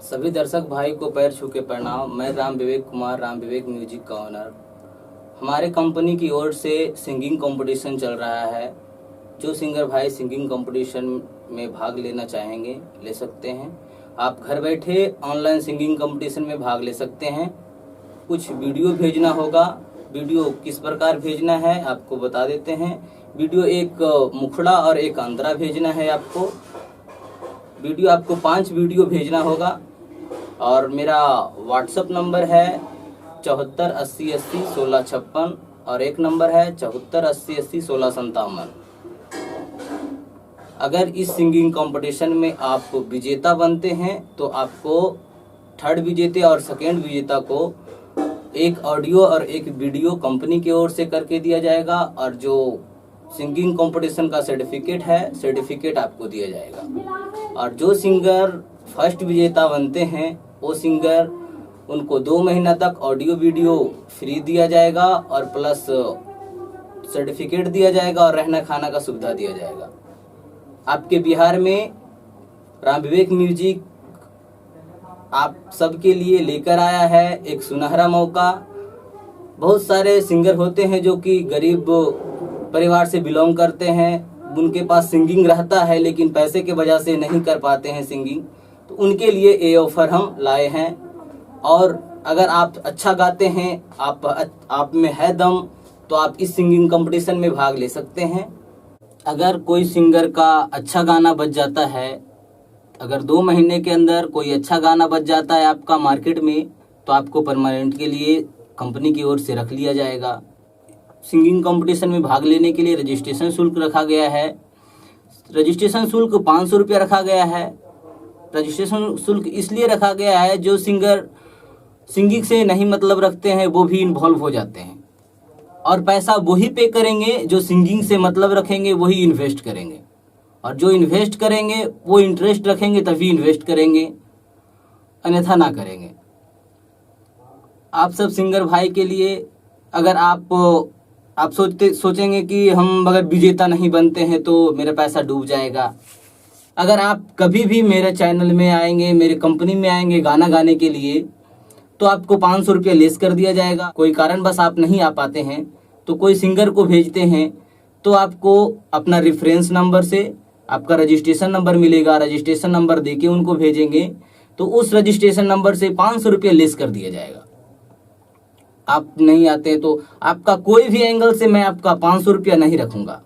सभी दर्शक भाई को पैर छू के प्रणाम। मैं राम विवेक कुमार, राम विवेक म्यूजिक का ओनर। हमारे कंपनी की ओर से सिंगिंग कंपटीशन चल रहा है। जो सिंगर भाई सिंगिंग कंपटीशन में भाग लेना चाहेंगे ले सकते हैं। आप घर बैठे ऑनलाइन सिंगिंग कंपटीशन में भाग ले सकते हैं। कुछ वीडियो भेजना होगा। वीडियो किस प्रकार भेजना है आपको बता देते हैं। वीडियो एक मुखड़ा और एक अंतरा भेजना है आपको। वीडियो आपको 5 वीडियो भेजना होगा और मेरा व्हाट्सअप नंबर है 74 80 80 16 56 और एक नंबर है 74 80 80 16 57। अगर इस सिंगिंग कंपटीशन में आप विजेता बनते हैं तो आपको थर्ड विजेता और सेकेंड विजेता को एक ऑडियो और एक वीडियो कंपनी की ओर से करके दिया जाएगा और जो सिंगिंग कंपटीशन का सर्टिफिकेट आपको दिया जाएगा। और जो सिंगर फर्स्ट विजेता बनते हैं वो सिंगर उनको 2 महीना तक ऑडियो वीडियो फ्री दिया जाएगा और प्लस सर्टिफिकेट दिया जाएगा और रहना खाना का सुविधा दिया जाएगा। आपके बिहार में राम विवेक म्यूजिक आप सबके लिए लेकर आया है एक सुनहरा मौका। बहुत सारे सिंगर होते हैं जो कि गरीब परिवार से बिलोंग करते हैं, उनके पास सिंगिंग रहता है लेकिन पैसे के वजह से नहीं कर पाते हैं सिंगिंग, तो उनके लिए ये ऑफर हम लाए हैं। और अगर आप अच्छा गाते हैं, आप में है दम, तो आप इस सिंगिंग कंपटीशन में भाग ले सकते हैं। अगर कोई सिंगर का अच्छा गाना बज जाता है, अगर 2 महीने के अंदर कोई अच्छा गाना बज जाता है आपका मार्केट में, तो आपको परमानेंट के लिए कंपनी की ओर से रख लिया जाएगा। सिंगिंग कंपटीशन में भाग लेने के लिए रजिस्ट्रेशन शुल्क रखा गया है। रजिस्ट्रेशन शुल्क 500 रुपया रखा गया है। रजिस्ट्रेशन शुल्क इसलिए रखा गया है जो सिंगर सिंगिंग से नहीं मतलब रखते हैं वो भी इन्वॉल्व हो जाते हैं, और पैसा वही पे करेंगे जो सिंगिंग से मतलब रखेंगे, वही इन्वेस्ट करेंगे। और जो इन्वेस्ट करेंगे वो इंटरेस्ट रखेंगे तभी इन्वेस्ट करेंगे, अन्यथा ना करेंगे। आप सब सिंगर भाई के लिए, अगर आप सोचेंगे कि हम अगर विजेता नहीं बनते हैं तो मेरा पैसा डूब जाएगा। अगर आप कभी भी मेरे चैनल में आएंगे, मेरे कंपनी में आएंगे गाना गाने के लिए, तो आपको 500 रुपया लेस कर दिया जाएगा। कोई कारणवश आप नहीं आ पाते हैं तो कोई सिंगर को भेजते हैं तो आपको अपना रेफरेंस नंबर से आपका रजिस्ट्रेशन नंबर मिलेगा। रजिस्ट्रेशन नंबर देके उनको भेजेंगे तो उस रजिस्ट्रेशन नंबर से 500 रुपया लेस कर दिया जाएगा। आप नहीं आते तो आपका कोई भी एंगल से मैं आपका 500 रुपया नहीं रखूंगा।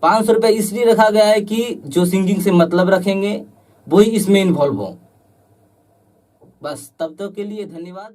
500 रुपया इसलिए रखा गया है कि जो सिंगिंग से मतलब रखेंगे वही इसमें इन्वॉल्व हो। बस तब तक के लिए धन्यवाद।